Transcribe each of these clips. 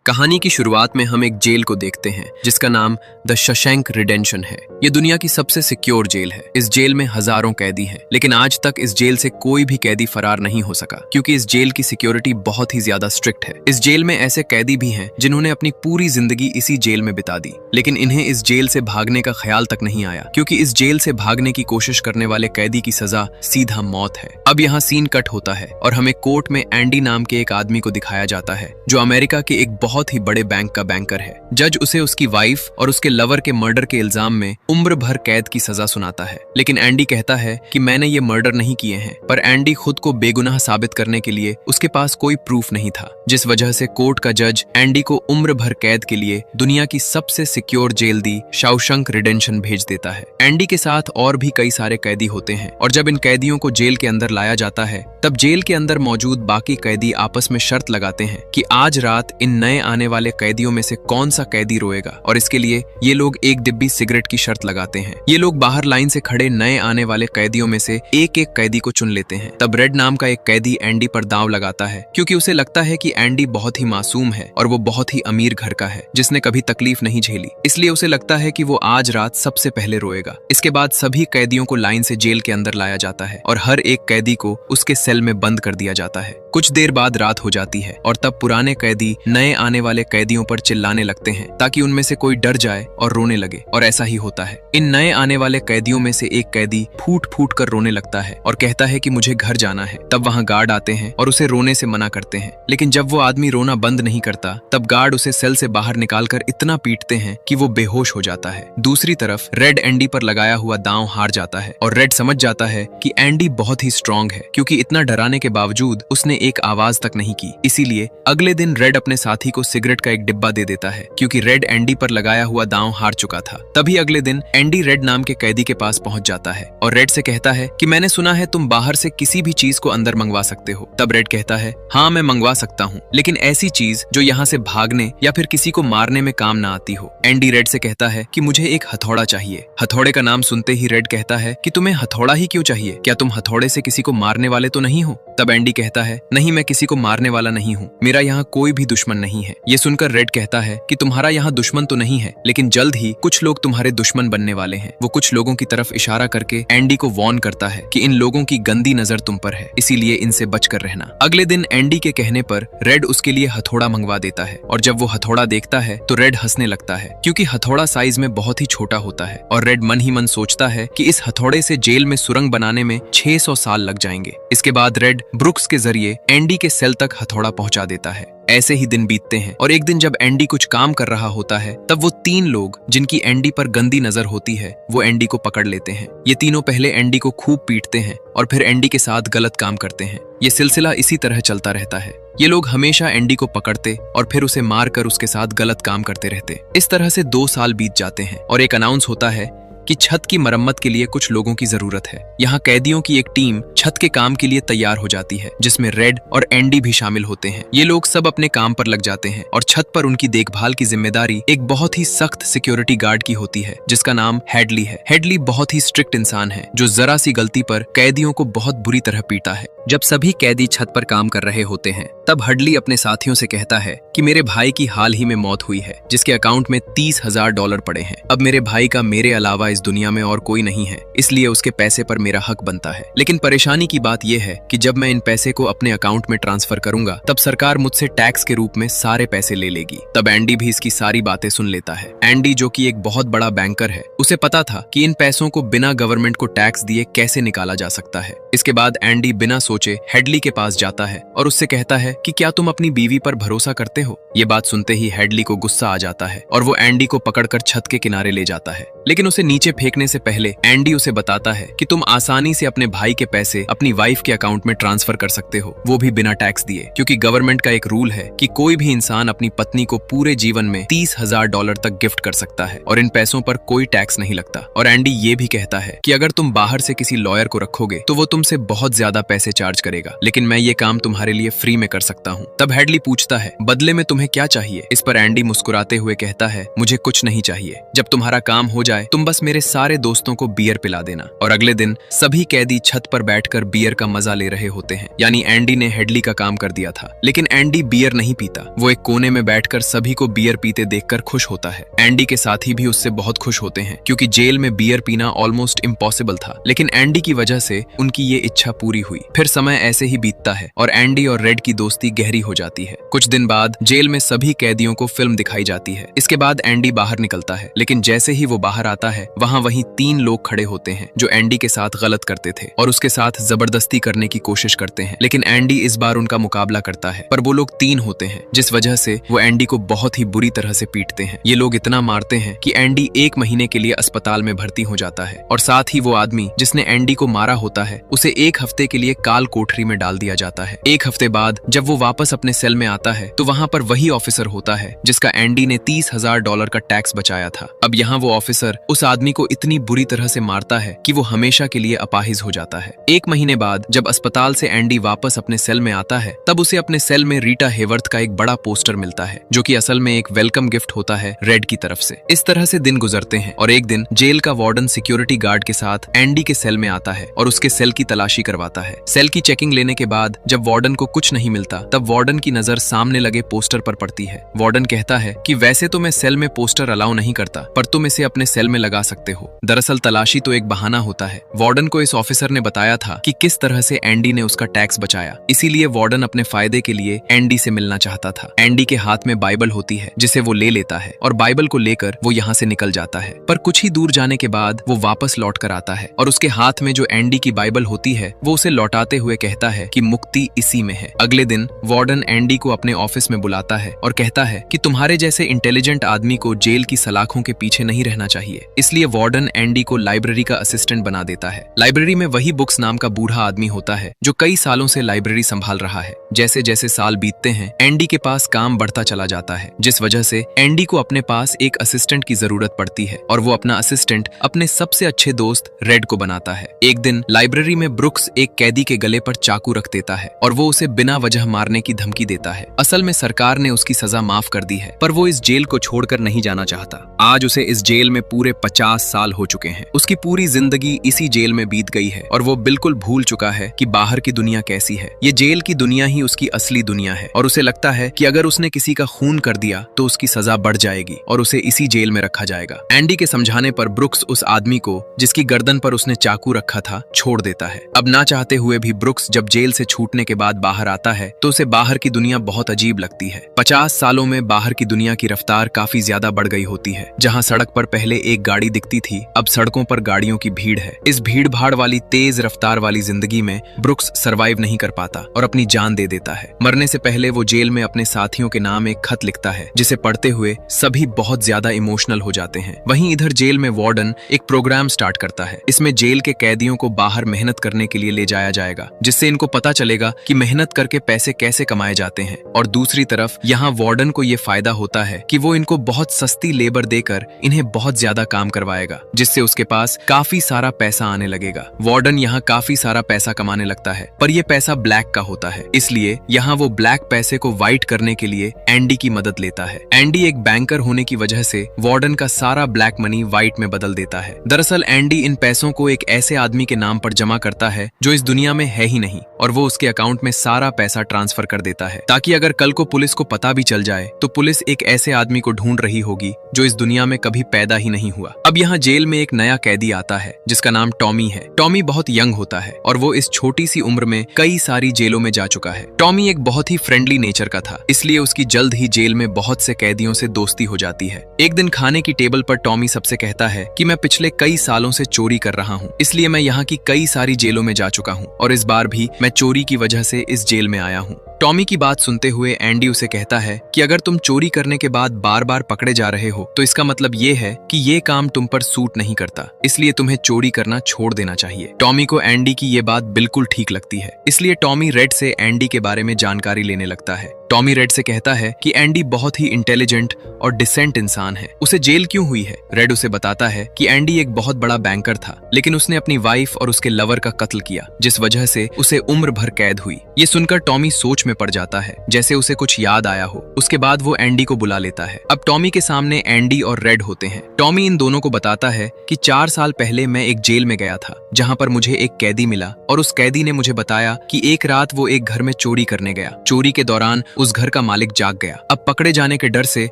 कहानी की शुरुआत में हम एक जेल को देखते हैं जिसका नाम द शशैंक रिडेंशन है। ये दुनिया की सबसे सिक्योर जेल है। इस जेल में हजारों कैदी हैं, लेकिन आज तक इस जेल से कोई भी कैदी फरार नहीं हो सका क्योंकि इस जेल की सिक्योरिटी बहुत ही ज्यादा स्ट्रिक्ट है। इस जेल में ऐसे कैदी भी हैं जिन्होंने अपनी पूरी जिंदगी इसी जेल में बिता दी, लेकिन इन्हें इस जेल से भागने का ख्याल तक नहीं आया क्योंकि इस जेल से भागने की कोशिश करने वाले कैदी की सजा सीधा मौत है। अब यहाँ सीन कट होता है और हमें कोर्ट में एंडी नाम के एक आदमी को दिखाया जाता है जो अमेरिका के एक बहुत ही बड़े बैंक का बैंकर है। जज उसे उसकी वाइफ और उसके लवर के मर्डर के इल्जाम में उम्र भर कैद की सजा सुनाता है, लेकिन एंडी कहता है कि मैंने ये मर्डर नहीं किए हैं। पर एंडी खुद को बेगुनाह साबित करने के लिए उसके पास कोई प्रूफ नहीं था, जिस वजह से कोर्ट का जज एंडी को उम्र भर कैद के लिए दुनिया की सबसे सिक्योर जेल दी शाउशंक रिडेंशन भेज देता है। एंडी के साथ और भी कई सारे कैदी होते हैं और जब इन कैदियों को जेल के अंदर लाया जाता है तब जेल के अंदर मौजूद बाकी कैदी आपस में शर्त लगाते हैं कि आज रात इन नए आने वाले कैदियों में से कौन सा कैदी रोएगा, और इसके लिए ये लोग एक डिब्बी सिगरेट की शर्त लगाते हैं। ये लोग बाहर लाइन से खड़े नए आने वाले कैदियों में से एक एक कैदी को चुन लेते हैं। तब रेड नाम का एक कैदी एंडी पर दांव लगाता है क्योंकि उसे लगता है कि एंडी बहुत ही मासूम है और वो बहुत ही अमीर घर का है जिसने कभी तकलीफ नहीं झेली, इसलिए उसे लगता है कि वो आज रात सबसे पहले रोएगा। इसके बाद सभी कैदियों को लाइन से जेल के अंदर लाया जाता है और हर एक कैदी को उसके सेल में बंद कर दिया जाता है। कुछ देर बाद रात हो जाती है और तब पुराने कैदी नए आने वाले कैदियों पर चिल्लाने लगते हैं ताकि उनमें से कोई डर जाए और रोने लगे, और ऐसा ही होता है। इन नए आने वाले कैदियों में से एक कैदी फूट फूट कर रोने लगता है और कहता है कि मुझे घर जाना है। तब वहाँ गार्ड आते हैं और उसे रोने से मना करते हैं, लेकिन जब वो आदमी रोना बंद नहीं करता तब गार्ड उसे सेल से बाहर निकालकर इतना पीटते हैं कि वो बेहोश हो जाता है। दूसरी तरफ रेड एंडी पर लगाया हुआ दांव हार जाता है और रेड समझ जाता है कि एंडी बहुत ही स्ट्रांग है क्योंकि इतना डराने के बावजूद उसने एक आवाज तक नहीं की। इसीलिए अगले दिन रेड अपने साथी को सिगरेट का एक डिब्बा दे देता है क्योंकि रेड एंडी पर लगाया हुआ दांव हार चुका था। तभी अगले दिन एंडी रेड नाम के कैदी के पास पहुंच जाता है और रेड से कहता है कि मैंने सुना है तुम बाहर से किसी भी चीज को अंदर मंगवा सकते हो। तब रेड कहता है हाँ मैं मंगवा सकता हूँ, लेकिन ऐसी चीज जो यहाँ से भागने या फिर किसी को मारने में काम ना आती हो। एंडी रेड से कहता है कि मुझे एक हथौड़ा चाहिए। हथौड़े का नाम सुनते ही रेड कहता है कि तुम्हें हथौड़ा ही क्यों चाहिए, क्या तुम हथौड़े से किसी को मारने वाले तो नहीं हो? तब एंडी कहता है नहीं, मैं किसी को मारने वाला नहीं हूँ, मेरा यहाँ कोई भी दुश्मन नहीं है। ये सुनकर रेड कहता है कि तुम्हारा यहाँ दुश्मन तो नहीं है, लेकिन जल्द ही कुछ लोग तुम्हारे दुश्मन बनने वाले हैं। वो कुछ लोगों की तरफ इशारा करके एंडी को वार्न करता है कि इन लोगों की गंदी नजर तुम पर है, इसीलिए इनसे बचकर रहना। अगले दिन एंडी के कहने पर रेड उसके लिए हथौड़ा मंगवा देता है और जब वो हथौड़ा देखता है तो रेड हंसने लगता है क्योंकि हथौड़ा साइज में बहुत ही छोटा होता है और रेड मन ही मन सोचता है कि इस हथौड़े से जेल में सुरंग बनाने में 600 साल लग जाएंगे। इसके बाद रेड ब्रुक्स के जरिए एंडी के सेल तक हथौड़ा पहुंचा देता है। ऐसे ही दिन बीतते हैं और एक दिन जब एंडी कुछ काम कर रहा होता है तब वो 3 लोग जिनकी एंडी पर गंदी नजर होती है वो एंडी को पकड़ लेते हैं। ये तीनों पहले एंडी को खूब पीटते हैं और फिर एंडी के साथ गलत काम करते हैं। ये सिलसिला इसी तरह चलता रहता है। ये लोग हमेशा एंडी को पकड़ते और फिर उसे मार कर उसके साथ गलत काम करते रहते। इस तरह से 2 साल बीत जाते हैं और एक अनाउंस होता है कि छत की मरम्मत के लिए कुछ लोगों की जरूरत है। यहाँ कैदियों की एक टीम छत के काम के लिए तैयार हो जाती है जिसमें रेड और एंडी भी शामिल होते हैं। ये लोग सब अपने काम पर लग जाते हैं और छत पर उनकी देखभाल की जिम्मेदारी एक बहुत ही सख्त सिक्योरिटी गार्ड की होती है जिसका नाम हेडली है। हेडली बहुत ही स्ट्रिक्ट इंसान है जो जरा सी गलती पर कैदियों को बहुत बुरी तरह पीटा है। जब सभी कैदी छत पर काम कर रहे होते हैं तब हेडली अपने साथियों से कहता है कि मेरे भाई की हाल ही में मौत हुई है जिसके अकाउंट में $30,000 पड़े हैं। अब मेरे भाई का मेरे अलावा इस दुनिया में और कोई नहीं है, इसलिए उसके पैसे पर मेरा हक बनता है। लेकिन परेशानी की बात यह है कि जब मैं इन पैसे को अपने अकाउंट में ट्रांसफर करूंगा तब सरकार मुझसे टैक्स के रूप में सारे पैसे ले लेगी। तब एंडी भी इसकी सारी बातें सुन लेता है। एंडी जो कि एक बहुत बड़ा बैंकर है, उसे पता था कि इन पैसों को बिना गवर्नमेंट को टैक्स दिए कैसे निकाला जा सकता है। इसके बाद एंडी बिना सोचे हेडली के पास जाता है और उससे कहता है कि क्या तुम अपनी बीवी पर भरोसा करते हो? ये बात सुनते ही हेडली को गुस्सा आ जाता है और वो एंडी को पकड़कर छत के किनारे ले जाता है, लेकिन उसे नीचे फेंकने से पहले एंडी उसे बताता है कि तुम आसानी से अपने भाई के पैसे अपनी वाइफ के अकाउंट में ट्रांसफर कर सकते हो, वो भी बिना टैक्स दिए, क्योंकि गवर्नमेंट का एक रूल है कि कोई भी इंसान अपनी पत्नी को पूरे जीवन में $30,000 तक गिफ्ट कर सकता है और इन पैसों पर कोई टैक्स नहीं लगता। और एंडी ये भी कहता है कि अगर तुम बाहर से किसी लॉयर को रखोगे तो वो तुमसे बहुत ज्यादा पैसे चार्ज करेगा, लेकिन मैं ये काम तुम्हारे लिए फ्री में कर सकता हूँ। तब हेडली पूछता है बदले में तुम्हें क्या चाहिए? इस पर एंडी मुस्कुराते हुए कहता है मुझे कुछ नहीं चाहिए, जब तुम्हारा काम हो जाए तुम बस मेरे मेरे सारे दोस्तों को बियर पिला देना। और अगले दिन सभी कैदी छत पर बैठकर बियर का मजा ले रहे होते हैं। यानी एंडी ने हेडली का काम कर दिया था। लेकिन एंडी बियर नहीं पीता। वो एक कोने में बैठकर सभी को बियर पीते देखकर खुश होता है। एंडी के साथी भी उससे बहुत खुश होते हैं, क्योंकि जेल में बियर पीना ऑलमोस्ट इम्पॉसिबल था। लेकिन एंडी की वजह से उनकी ये इच्छा पूरी हुई। फिर समय ऐसे ही बीतता है और एंडी और रेड की दोस्ती गहरी हो जाती है। कुछ दिन बाद जेल में सभी कैदियों को फिल्म दिखाई जाती है। इसके बाद एंडी बाहर निकलता है, लेकिन जैसे ही वो बाहर आता है वहीं 3 लोग खड़े होते हैं जो एंडी के साथ गलत करते थे और उसके साथ जबरदस्ती करने की कोशिश करते हैं। लेकिन एंडी इस बार उनका मुकाबला करता है, पर वो लोग 3 होते हैं, जिस वजह से वो एंडी को बहुत ही बुरी तरह से पीटते हैं। ये लोग इतना मारते हैं कि एंडी 1 महीने के लिए अस्पताल में भर्ती हो जाता है और साथ ही वो आदमी जिसने एंडी को मारा होता है उसे 1 हफ्ते के लिए काल कोठरी में डाल दिया जाता है। 1 हफ्ते बाद जब वो वापस अपने सेल में आता है तो वहाँ पर वही ऑफिसर होता है जिसका एंडी ने $30,000 का टैक्स बचाया था। अब यहाँ वो ऑफिसर उस आदमी को इतनी बुरी तरह से मारता है कि वो हमेशा के लिए अपाहिज हो जाता है। 1 महीने बाद जब अस्पताल से एंडी वापस अपने सेल में आता है तब उसे अपने सेल में रीटा हेवर्थ का एक बड़ा पोस्टर मिलता है, जो कि असल में एक वेलकम गिफ्ट होता है रेड की तरफ से। इस तरह से दिन गुजरते हैं और एक दिन जेल का वार्डन सिक्योरिटी गार्ड के साथ एंडी के सेल में आता है और उसके सेल की तलाशी करवाता है। सेल की चेकिंग लेने के बाद जब वार्डन को कुछ नहीं मिलता तब वार्डन की नजर सामने लगे पोस्टर पर पड़ती है। वार्डन कहता है कि वैसे तो मैं सेल में पोस्टर अलाउ नहीं करता, पर तुम इसे अपने सेल में लगा सकते हो। दरअसल तलाशी तो एक बहाना होता है। वार्डन को इस ऑफिसर ने बताया था कि किस तरह से एंडी ने उसका टैक्स बचाया, इसीलिए वार्डन अपने फायदे के लिए एंडी से मिलना चाहता था। एंडी के हाथ में बाइबल होती है जिसे वो ले लेता है और बाइबल को लेकर वो यहाँ से निकल जाता है। पर कुछ ही दूर जाने के बाद वो वापस लौट कर आता है और उसके हाथ में जो एंडी की बाइबल होती है वो उसे लौटाते हुए कहता है कि मुक्ति इसी में है। अगले दिन वार्डन एंडी को अपने ऑफिस में बुलाता है और कहता है कि तुम्हारे जैसे इंटेलिजेंट आदमी को जेल की सलाखों के पीछे नहीं रहना चाहिए। इसलिए वार्डन एंडी को लाइब्रेरी का असिस्टेंट बना देता है। लाइब्रेरी में वही बुक्स नाम का बूढ़ा आदमी होता है जो कई सालों से लाइब्रेरी संभाल रहा है। जैसे जैसे साल बीतते हैं एंडी के पास काम बढ़ता चला जाता है, जिस वजह से एंडी को अपने पास एक असिस्टेंट की जरूरत पड़ती है और वो अपना असिस्टेंट अपने सबसे अच्छे दोस्त रेड को बनाता है। एक दिन लाइब्रेरी में ब्रुक्स एक कैदी के गले पर चाकू रख देता है और वो उसे बिना वजह मारने की धमकी देता है। असल में सरकार ने उसकी सजा माफ कर दी है, पर वो इस जेल को छोड़कर नहीं जाना चाहता। आज उसे इस जेल में पूरे 50 साल हो चुके हैं। उसकी पूरी जिंदगी इसी जेल में बीत गई है और वो बिल्कुल भूल चुका है कि बाहर की दुनिया कैसी है। ये जेल की दुनिया ही उसकी असली दुनिया है और उसे लगता है कि अगर उसने किसी का खून कर दिया तो उसकी सजा बढ़ जाएगी और उसे इसी जेल में रखा जाएगा। एंडी के समझाने पर ब्रुक्स उस आदमी को जिसकी गर्दन पर उसने चाकू रखा था छोड़ देता है। अब ना चाहते हुए भी ब्रुक्स जब जेल से छूटने के बाद बाहर आता है तो उसे बाहर की दुनिया बहुत अजीब लगती है। 50 सालों में बाहर की दुनिया की रफ्तार काफी ज्यादा बढ़ गई होती है। जहाँ सड़क पर पहले एक गाड़ी दिखती थी, अब सड़कों पर गाड़ियों की भीड़ है। इस भीड़ भाड़ वाली तेज रफ्तार वाली जिंदगी में ब्रुक्स सरवाइव नहीं कर पाता और अपनी जान दे देता है। मरने से पहले वो जेल में अपने साथियों के नाम एक खत लिखता है, जिसे पढ़ते हुए सभी बहुत ज्यादा इमोशनल हो जाते हैं। वहीं इधर जेल में वार्डन एक प्रोग्राम स्टार्ट करता है। इसमें जेल के कैदियों को बाहर मेहनत करने के लिए ले जाया जाएगा, जिससे इनको पता चलेगा कि मेहनत करके पैसे कैसे कमाए जाते हैं। और दूसरी तरफ यहाँ वार्डन को ये फायदा होता है कि वो इनको बहुत सस्ती लेबर देकर इन्हें बहुत ज्यादा काम करवाएगा, जिससे उसके पास काफी सारा पैसा आने लगेगा। वार्डन यहाँ काफी सारा पैसा कमाने लगता है, पर यह पैसा ब्लैक का होता है, इसलिए यहाँ वो ब्लैक पैसे को व्हाइट करने के लिए एंडी की मदद लेता है। एंडी एक बैंकर होने की वजह से वार्डन का सारा ब्लैक मनी व्हाइट में बदल देता है। दरअसल एंडी इन पैसों को एक ऐसे आदमी के नाम पर जमा करता है जो इस दुनिया में है ही नहीं, और वो उसके अकाउंट में सारा पैसा ट्रांसफर कर देता है, ताकि अगर कल को पुलिस को पता भी चल जाए तो पुलिस एक ऐसे आदमी को ढूंढ रही होगी जो इस दुनिया में कभी पैदा ही नहीं हुआ। अब यहाँ जेल में एक नया कैदी आता है जिसका नाम टॉमी है। टॉमी बहुत यंग होता है और वो इस छोटी सी उम्र में कई सारी जेलों में जा चुका है। टॉमी एक बहुत ही फ्रेंडली नेचर का था, इसलिए उसकी जल्द ही जेल में बहुत से कैदियों से दोस्ती हो जाती है। एक दिन खाने की टेबल पर टॉमी सबसे कहता है कि मैं पिछले कई सालों से चोरी कर रहा हूँ, इसलिए मैं यहाँ की कई सारी जेलों में जा चुका हूँ और इस बार भी मैं चोरी की वजह से इस जेल में आया हूँ। टॉमी की बात सुनते हुए एंडी उसे कहता है कि अगर तुम चोरी करने के बाद बार बार पकड़े जा रहे हो तो इसका मतलब ये है कि ये काम तुम पर सूट नहीं करता, इसलिए तुम्हें चोरी करना छोड़ देना चाहिए। टॉमी को एंडी की ये बात बिल्कुल ठीक लगती है, इसलिए टॉमी रेड से एंडी के बारे में जानकारी लेने लगता है। टॉमी रेड से कहता है कि एंडी बहुत ही इंटेलिजेंट और डिसेंट इंसान है, उसे जेल क्यों हुई है। रेड उसे बताता है कि एंडी एक बहुत बड़ा बैंकर था, लेकिन उसने अपनी वाइफ और उसके लवर का कत्ल किया, जिस वजह से उसे उम्र भर कैद हुई। ये सुनकर टॉमी सोच में पड़ जाता है, जैसे उसे कुछ याद आया हो। उसके बाद वो एंडी को बुला लेता है। अब टॉमी के सामने एंडी और रेड होते हैं। टॉमी इन दोनों को बताता है कि 4 साल पहले मैं एक जेल में गया था, जहां पर मुझे एक कैदी मिला और उस कैदी ने मुझे बताया कि एक रात वो एक घर में चोरी करने गया। चोरी के दौरान उस घर का मालिक जाग गया। अब पकड़े जाने के डर से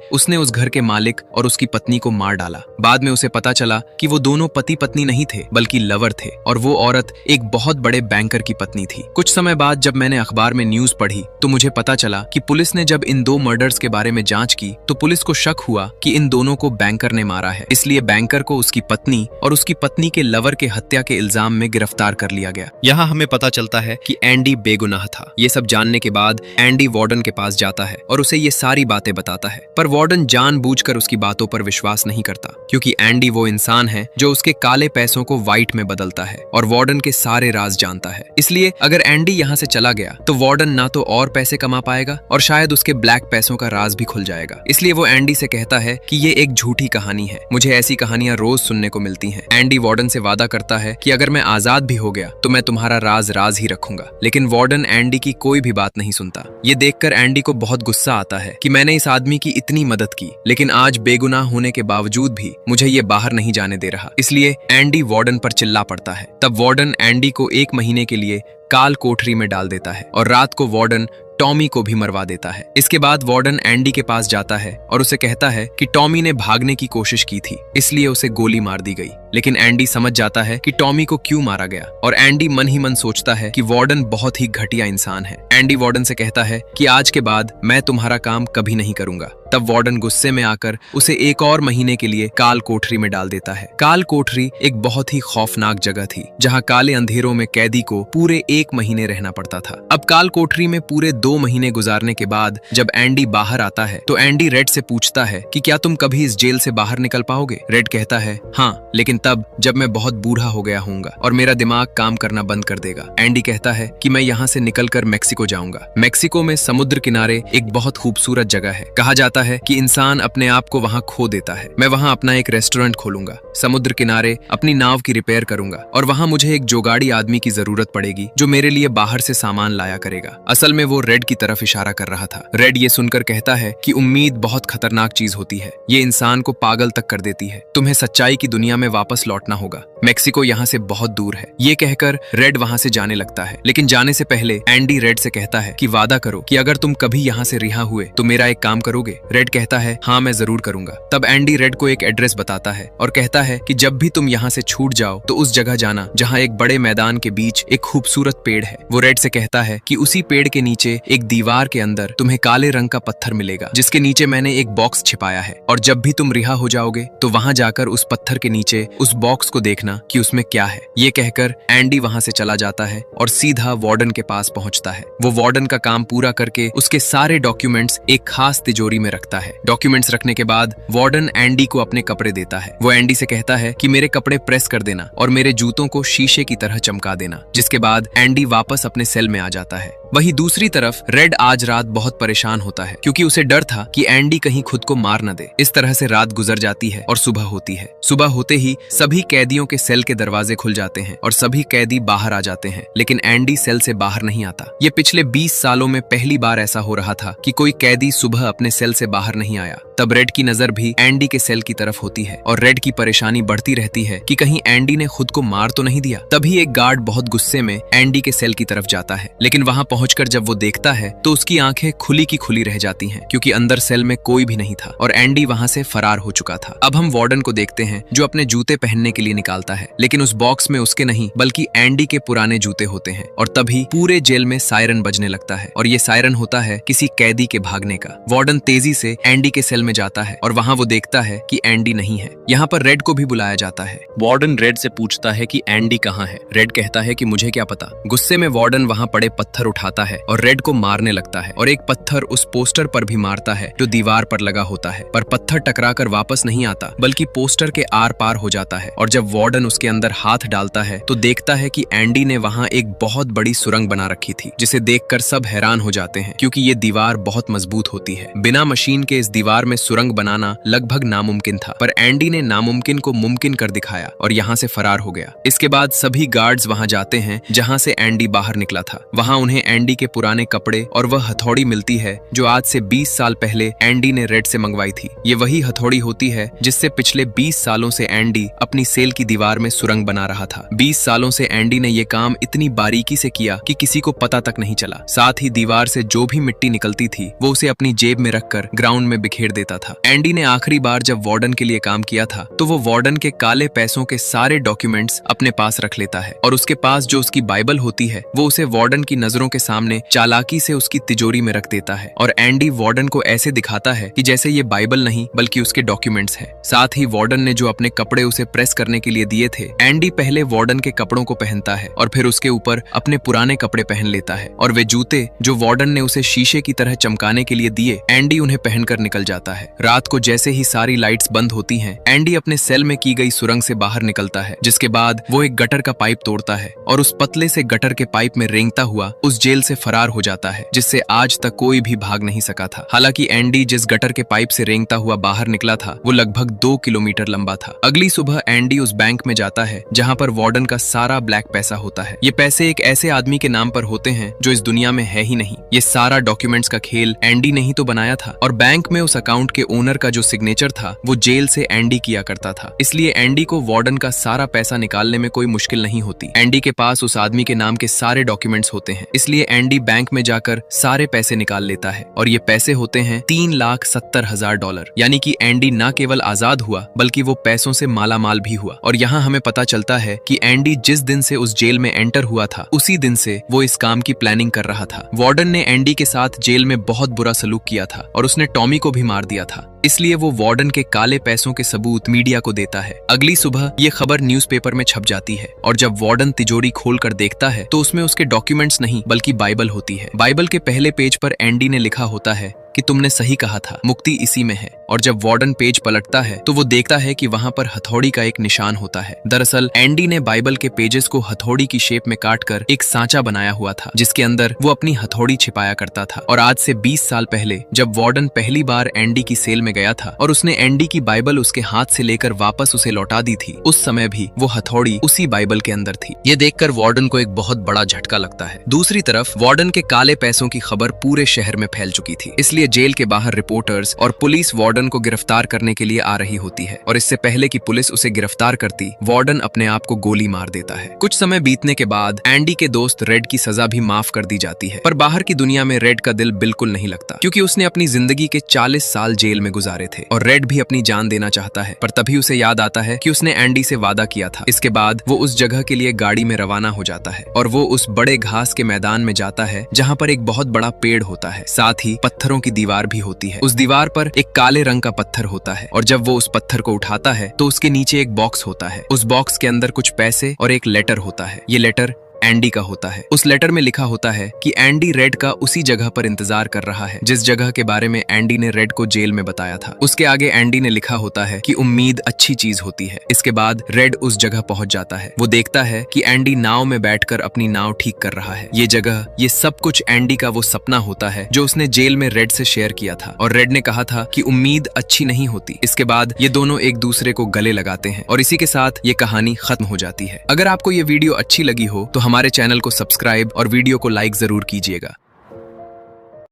उसने उस घर के मालिक और उसकी पत्नी को मार डाला। बाद में उसे पता चला कि वो दोनों पति पत्नी नहीं थे, बल्कि लवर थे, और वो औरत एक बहुत बड़े बैंकर की पत्नी थी। कुछ समय बाद जब मैंने अखबार में न्यूज पढ़ी तो मुझे पता चला कि पुलिस ने जब इन 2 मर्डर्स के बारे में जांच की तो पुलिस को शक हुआ कि इन दोनों को बैंकर ने मारा है। इसलिए बैंकर को उसकी पत्नी और उसकी पत्नी के लवर के हत्या के इल्जाम में गिरफ्तार कर लिया गया। यहाँ हमें पता चलता है कि एंडी बेगुनाह था। ये सब जानने के बाद एंडी वार्डन के पास जाता है और उसे ये सारी बातें बताता है, पर वार्डन जानबूझकर उसकी बातों पर विश्वास नहीं करता, क्योंकि एंडी वो इंसान है जो उसके काले पैसों को व्हाइट में बदलता है और वार्डन के सारे राज जानता है। इसलिए अगर एंडी यहाँ से चला गया तो वार्डन ना तो और पैसे कमा पाएगा और शायद उसके ब्लैक पैसों का राज भी खुल जाएगा। इसलिए वो एंडी से कहता है कि ये एक झूठी कहानी है, मुझे ऐसी कहानियां रोज सुनने को मिलती हैं। एंडी वार्डन से वादा करता है कि अगर मैं आजाद भी हो गया तो मैं तुम्हारा राज राज ही रखूंगा, लेकिन वार्डन एंडी की कोई भी बात नहीं सुनता। ये देखकर एंडी को बहुत गुस्सा आता है कि मैंने इस आदमी की इतनी मदद की, लेकिन आज बेगुनाह होने के बावजूद भी मुझे ये बाहर नहीं जाने दे रहा। इसलिए एंडी वार्डन पर चिल्ला पड़ता है। तब वार्डन एंडी को 1 महीने के लिए काल कोठरी में डाल देता है और रात को वार्डन टॉमी को भी मरवा देता है। इसके बाद वार्डन एंडी के पास जाता है और उसे कहता है कि टॉमी ने भागने की कोशिश की थी, इसलिए उसे गोली मार दी गई। लेकिन एंडी समझ जाता है कि टॉमी को क्यों मारा गया और एंडी मन ही मन सोचता है कि वार्डन बहुत ही घटिया इंसान है। एंडी वार्डन से कहता है कि आज के बाद मैं तुम्हारा काम कभी नहीं करूंगा। तब वार्डन गुस्से में आकर उसे 1 और महीने के लिए काल कोठरी में डाल देता है। काल कोठरी एक बहुत ही खौफनाक जगह थी, जहां काले अंधेरों में कैदी को पूरे 1 महीने रहना पड़ता था। अब काल कोठरी में पूरे 2 महीने गुजारने के बाद जब एंडी बाहर आता है तो एंडी रेड से पूछता है कि क्या तुम कभी इस जेल से बाहर निकल पाओगे। रेड कहता है हाँ, लेकिन तब जब मैं बहुत बूढ़ा हो गया होऊंगा और मेरा दिमाग काम करना बंद कर देगा। एंडी कहता है कि मैं यहाँ से निकलकर मेक्सिको जाऊंगा। मेक्सिको में समुद्र किनारे एक बहुत खूबसूरत जगह है। कहा जाता है कि इंसान अपने आप को वहाँ खो देता है। मैं वहाँ अपना एक रेस्टोरेंट खोलूंगा, समुद्र किनारे अपनी नाव की रिपेयर करूंगा और वहाँ मुझे एक जोगाड़ी आदमी की जरूरत पड़ेगी जो मेरे लिए बाहर से सामान लाया करेगा। असल में वो रेड की तरफ इशारा कर रहा था। रेड ये सुनकर कहता है कि उम्मीद बहुत खतरनाक चीज होती है, ये इंसान को पागल तक कर देती है। तुम्हें सच्चाई की दुनिया में वापस लौटना होगा, मेक्सिको यहाँ से बहुत दूर है। ये कहकर रेड वहाँ से जाने लगता है, लेकिन जाने से पहले एंडी रेड से कहता है कि वादा करो कि अगर तुम कभी यहाँ से रिहा हुए तो मेरा एक काम करोगे। रेड कहता है हाँ, मैं जरूर करूंगा। तब एंडी रेड को एक एड्रेस बताता है और कहता है कि जब भी तुम यहाँ से छूट जाओ तो उस जगह जाना जहाँ एक बड़े मैदान के बीच एक खूबसूरत पेड़ है। वो रेड से कहता है कि उसी पेड़ के नीचे एक दीवार के अंदर तुम्हें काले रंग का पत्थर मिलेगा, जिसके नीचे मैंने एक बॉक्स छिपाया है, और जब भी तुम रिहा हो जाओगे तो वहां जाकर उस पत्थर के नीचे उस बॉक्स को देखना कि उसमें क्या है। ये कहकर एंडी वहां से चला जाता है और सीधा वार्डन के पास पहुंचता है। वो वार्डन का काम पूरा करके उसके सारे डॉक्यूमेंट्स एक खास तिजोरी में रखता है। डॉक्यूमेंट्स रखने के बाद वार्डन एंडी को अपने कपड़े देता है। वो एंडी से कहता है कि मेरे कपड़े प्रेस कर देना और मेरे जूतों को शीशे की तरह चमका देना, जिसके बाद एंडी वापस अपने सेल में आ जाता है। वहीं दूसरी तरफ रेड आज रात बहुत परेशान होता है, क्योंकि उसे डर था कि एंडी कहीं खुद को मार न दे। इस तरह से रात गुजर जाती है और सुबह होती है। सुबह होते ही सभी कैदियों के सेल के दरवाजे खुल जाते हैं और सभी कैदी बाहर आ जाते हैं, लेकिन एंडी सेल से बाहर नहीं आता। ये पिछले 20 सालों में पहली बार ऐसा हो रहा था कि कोई कैदी सुबह अपने सेल से बाहर नहीं आया। तब रेड की नजर भी एंडी के सेल की तरफ होती है और रेड की परेशानी बढ़ती रहती है कि कहीं एंडी ने खुद को मार तो नहीं दिया। तभी एक गार्ड बहुत गुस्से में एंडी के सेल की तरफ जाता है, लेकिन वहां पहुंचकर जब वो देखता है तो उसकी आंखें खुली की खुली रह जाती हैं, क्योंकि अंदर सेल में कोई भी नहीं था और एंडी वहां से फरार हो चुका था। अब हम वार्डन को देखते हैं जो अपने जूते पहनने के लिए निकालता है, लेकिन उस बॉक्स में उसके नहीं बल्कि एंडी के पुराने जूते होते हैं। और तभी पूरे जेल में सायरन बजने लगता है और ये सायरन होता है किसी कैदी के भागने का। वार्डन तेजी से एंडी के सेल में जाता है और वहां वो देखता है कि एंडी नहीं है। यहाँ पर रेड को भी बुलाया जाता है। वार्डन रेड से पूछता है कि एंडी कहाँ है। रेड कहता है कि मुझे क्या पता। गुस्से में वार्डन वहां पड़े पत्थर उठाता है और रेड को मारने लगता है और एक पत्थर उस पोस्टर पर भी मारता है जो दीवार पर लगा होता है, पर पत्थर टकराकर वापस नहीं आता बल्कि पोस्टर के आर पार हो जाता है। और जब वार्डन वार्डन उसके अंदर हाथ डालता है तो देखता है कि एंडी ने वहां एक बहुत बड़ी सुरंग बना रखी थी, जिसे देखकर सब हैरान हो जाते हैं क्योंकि ये दीवार बहुत मजबूत होती है। बिना मशीन के इस दीवार में सुरंग बनाना लगभग नामुमकिन था, पर एंडी ने नामुमकिन को मुमकिन कर दिखाया और यहाँ से फरार हो गया। इसके बाद सभी गार्ड्स वहां जाते हैं जहां से एंडी बाहर निकला था। वहां उन्हें एंडी के पुराने कपड़े और वह हथौड़ी मिलती है जो आज से 20 साल पहले एंडी ने रेड से मंगवाई थी। ये वही हथौड़ी होती है जिससे पिछले 20 सालों से एंडी अपनी सेल की दीवार में सुरंग बना रहा था। 20 सालों से एंडी ने ये काम इतनी बारीकी से किया कि किसी को पता तक नहीं चला। साथ ही दीवार से जो भी मिट्टी निकलती थी वो उसे अपनी जेब में रखकर ग्राउंड में बिखेर देता था। एंडी ने आखिरी बार जब वार्डन के लिए काम किया था तो वो वार्डन के काले पैसों के सारे डॉक्यूमेंट्स अपने पास रख लेता है और उसके पास जो उसकी बाइबल होती है वो उसे वार्डन की नजरों के सामने चालाकी से उसकी तिजोरी में रख देता है और एंडी वार्डन को ऐसे दिखाता है कि जैसे ये बाइबल नहीं बल्कि उसके डॉक्यूमेंट्स हैं। साथ ही वार्डन ने जो अपने कपड़े उसे प्रेस करने के लिए दिए थे, एंडी पहले वार्डन के कपड़ों को पहनता है और फिर उसके ऊपर अपने पुराने कपड़े पहन लेता है और वे जूते जो वार्डन ने उसे शीशे की तरह चमकाने के लिए दिए, एंडी उन्हें पहनकर निकल जाता है। रात को जैसे ही सारी लाइट्स बंद होती हैं, एंडी अपने सेल में की गई सुरंग से बाहर निकलता है, जिसके बाद वो एक गटर का पाइप तोड़ता है और उस पतले से गटर के पाइप में रेंगता हुआ उस जेल से फरार हो जाता है, जिससे आज तक कोई भी भाग नहीं सका था। हालांकि एंडी जिस गटर के पाइप से रेंगता हुआ बाहर निकला था वो लगभग 2 किलोमीटर लंबा था। अगली सुबह एंडी उस बैंक में जाता है जहां पर वार्डन का सारा ब्लैक पैसा होता है। ये पैसे एक ऐसे आदमी के नाम पर होते हैं जो इस दुनिया में है ही नहीं। ये सारा डॉक्यूमेंट्स का खेल एंडी ने ही तो बनाया था और बैंक में उस अकाउंट के ओनर का जो सिग्नेचर था वो जेल से एंडी किया करता था। इसलिए एंडी को वार्डन का सारा पैसा निकालने में कोई मुश्किल नहीं होती। एंडी के पास उस आदमी के नाम के सारे डॉक्यूमेंट्स होते हैं, इसलिए एंडी बैंक में जाकर सारे पैसे निकाल लेता है और ये पैसे होते हैं $3,70,000। यानी कि एंडी न केवल आजाद हुआ बल्कि वो पैसों से मालामाल भी हुआ। और यहाँ हमें पता चलता है कि एंडी जिस दिन से उस जेल में एंटर हुआ था उसी दिन से वो इस काम की प्लानिंग कर रहा था। वार्डन ने एंडी के साथ जेल में बहुत बुरा सलूक किया था और उसने टॉमी को भी मार दिया था, इसलिए वो वार्डन के काले पैसों के सबूत मीडिया को देता है। अगली सुबह ये खबर न्यूज़पेपर में छप जाती है और जब वार्डन तिजोरी खोलकर देखता है तो उसमें उसके डॉक्यूमेंट्स नहीं बल्कि बाइबल होती है। बाइबल के पहले पेज पर एंडी ने लिखा होता है कि तुमने सही कहा था, मुक्ति इसी में है। और जब वार्डन पेज पलटता है तो वो देखता है कि वहां पर हथौड़ी का एक निशान होता है। दरअसल एंडी ने बाइबल के पेजेस को हथौड़ी की शेप में काटकर एक सांचा बनाया हुआ था जिसके अंदर वो अपनी हथौड़ी छिपाया करता था। और आज से 20 साल पहले जब वार्डन पहली बार एंडी की सेल में गया था और उसने एंडी की बाइबल उसके हाथ से लेकर वापस उसे लौटा दी थी, उस समय भी वो हथौड़ी उसी बाइबल के अंदर थी। ये देखकर वार्डन को एक बहुत बड़ा झटका लगता है। दूसरी तरफ वार्डन के काले पैसों की खबर पूरे शहर में फैल चुकी थी, इसलिए जेल के बाहर रिपोर्टर्स और पुलिस वार्डन को गिरफ्तार करने के लिए आ रही होती है और इससे पहले कि पुलिस उसे गिरफ्तार करती, वार्डन अपने आप को गोली मार देता है। कुछ समय बीतने के बाद एंडी के दोस्त रेड की सजा भी माफ कर दी जाती है, पर बाहर की दुनिया में रेड का दिल बिल्कुल नहीं लगता क्योंकि उसने अपनी जिंदगी के 40 साल जेल में गुजारे थे और रेड भी अपनी जान देना चाहता है। पर तभी उसे याद आता है कि उसने एंडी से वादा किया था। इसके बाद वो उस जगह के लिए गाड़ी में रवाना हो जाता है और वो उस बड़े घास के मैदान में जाता है जहाँ पर एक बहुत बड़ा पेड़ होता है, साथ ही पत्थरों की दीवार भी होती है। उस दीवार पर एक काले रंग का पत्थर होता है और जब वो उस पत्थर को उठाता है तो उसके नीचे एक बॉक्स होता है। उस बॉक्स के अंदर कुछ पैसे और एक लेटर होता है। ये लेटर एंडी का होता है। उस लेटर में लिखा होता है कि एंडी रेड का उसी जगह पर इंतजार कर रहा है जिस जगह के बारे में एंडी ने रेड को जेल में बताया था। उसके आगे एंडी ने लिखा होता है कि उम्मीद अच्छी चीज होती है। इसके बाद रेड उस जगह पहुंच जाता है। वो देखता है कि एंडी नाव में बैठकर अपनी नाव ठीक कर रहा है। ये जगह, ये सब कुछ एंडी का वो सपना होता है जो उसने जेल में रेड से शेयर किया था और रेड ने कहा था कि उम्मीद अच्छी नहीं होती। इसके बाद ये दोनों एक दूसरे को गले लगाते हैं और इसी के साथ ये कहानी खत्म हो जाती है। अगर आपको ये वीडियो अच्छी लगी हो तो हमारे चैनल को सब्सक्राइब और वीडियो को लाइक जरूर कीजिएगा।